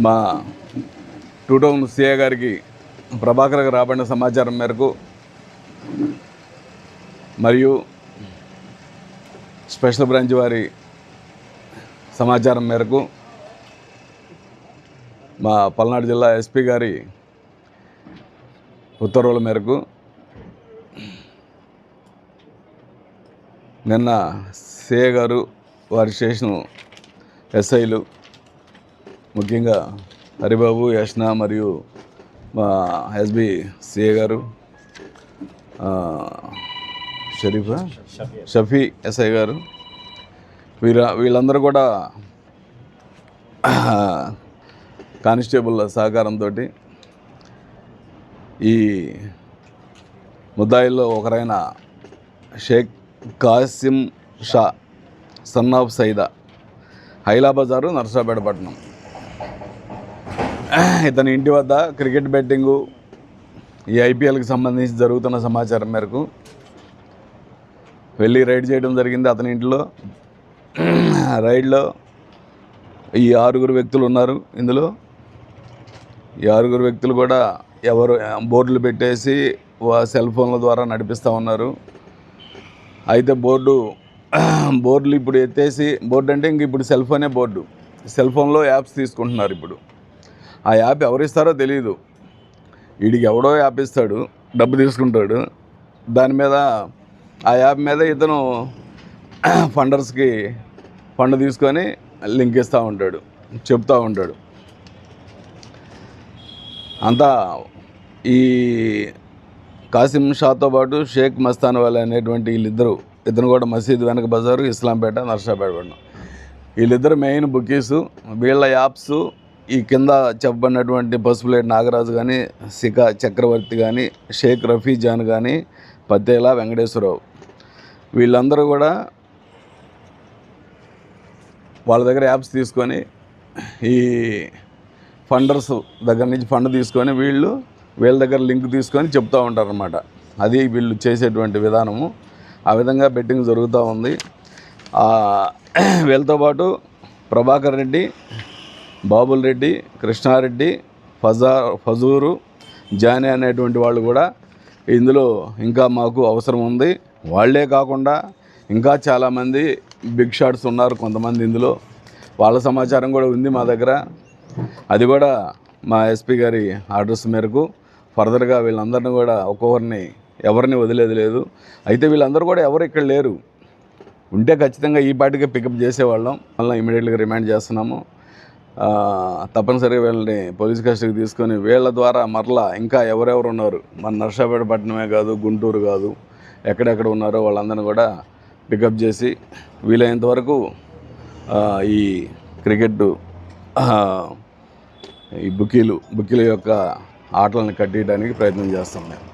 మా 2 town CI గారికి ప్రభాకర్కి రాబడిన సమాచారం మేరకు మరియు స్పెషల్ బ్రాంచ్ వారి సమాచారం మేరకు మా పల్నాడు జిల్లా ఎస్పీ గారి ఉత్తర్వుల మేరకు నిన్న సిఐ గారు వారి స్టేషను ఎస్ఐలు ముఖ్యంగా హరిబాబు, యష్ణ మరియు మా ఎస్బి సిఐ గారు షఫీ ఎస్ఐ గారు వీళ్ళందరూ కూడా కానిస్టేబుల్ సహకారంతో ఈ ముద్దాయిల్లో ఒకరైన షేక్ కాసిం షా సన్ ఆఫ్ సైదా, హైలాబజారు, నర్సాపేట పట్టణం, ఇతని ఇంటి వద్ద క్రికెట్ బెట్టింగు ఈ ఐపీఎల్కి సంబంధించి జరుగుతున్న సమాచారం మేరకు వెళ్ళి రైడ్ చేయడం జరిగింది. అతని ఇంట్లో రైడ్లో ఈ 6 వ్యక్తులు ఉన్నారు. ఇందులో ఈ 6 వ్యక్తులు కూడా ఎవరు బోర్డులు పెట్టేసి సెల్ ఫోన్ల ద్వారా నడిపిస్తూ ఉన్నారు. అయితే బోర్డులు ఇప్పుడు ఎత్తేసి, బోర్డు అంటే ఇంక ఇప్పుడు సెల్ ఫోనే బోర్డు, సెల్ ఫోన్లో యాప్స్ తీసుకుంటున్నారు. ఇప్పుడు ఆ యాప్ ఎవరిస్తారో తెలియదు. వీడికి ఎవడో యాప్ ఇస్తాడు, డబ్బు తీసుకుంటాడు. దాని మీద ఆ యాప్ మీద ఇతను ఫండర్స్కి ఫండ్ తీసుకొని లింక్ ఇస్తూ ఉంటాడు, చెప్తూ ఉంటాడు. అంతా ఈ కాసిం షాతో పాటు షేక్ మస్తాన్ వాలీ అనేటువంటి వీళ్ళిద్దరూ, ఇతను కూడా మసీద్ వెనక బజారు, ఇస్లాంపేట, నర్సాపేట పడిన వీళ్ళిద్దరు మెయిన్ బుకీసు. వీళ్ళ యాప్స్ ఈ కింద చెప్పబడినటువంటి పసుపులేటి నాగరాజు కానీ, సికా చక్రవర్తి కానీ, షేక్ రఫీ జాన్ కానీ, పతేలా వెంకటేశ్వరరావు, వీళ్ళందరూ కూడా వాళ్ళ దగ్గర యాప్స్ తీసుకొని ఈ ఫండర్స్ దగ్గర నుంచి ఫండ్ తీసుకొని వీళ్ళ దగ్గర లింక్ తీసుకొని చెప్తూ ఉంటారన్నమాట. అది వీళ్ళు చేసేటువంటి విధానము. ఆ విధంగా బెట్టింగ్ జరుగుతూ ఉంది. వీళ్ళతో పాటు ప్రభాకర్ రెడ్డి, బాబుల్ రెడ్డి, కృష్ణారెడ్డి, ఫజూరు, జానీ అనేటువంటి వాళ్ళు కూడా ఇందులో ఇంకా మాకు అవసరం ఉంది. వాళ్ళే కాకుండా ఇంకా చాలామంది బిగ్ షాట్స్ ఉన్నారు కొంతమంది ఇందులో. వాళ్ళ సమాచారం కూడా ఉంది మా దగ్గర. అది కూడా మా ఎస్పీ గారి ఆర్డర్స్ మేరకు ఫర్దర్గా వీళ్ళందరినీ కూడా ఎవరిని వదిలేది లేదు. అయితే వీళ్ళందరూ కూడా ఎవరు ఇక్కడ లేరు. ఉంటే ఖచ్చితంగా ఈ పాటికే పికప్ చేసేవాళ్ళం. మళ్ళీ ఇమీడియట్గా రిమాండ్ చేస్తున్నాము. తప్పనిసరిగా వీళ్ళని పోలీస్ కస్టడీకి తీసుకొని వీళ్ళ ద్వారా మరలా ఇంకా ఎవరెవరు ఉన్నారు, మన నర్సాపేట పట్టణమే కాదు, గుంటూరు కాదు, ఎక్కడెక్కడ ఉన్నారో వాళ్ళందరినీ కూడా పికప్ చేసి వీలైనంత వరకు ఈ క్రికెట్ ఈ బుకీల యొక్క ఆటలను కట్టేయడానికి ప్రయత్నం చేస్తాం మేము.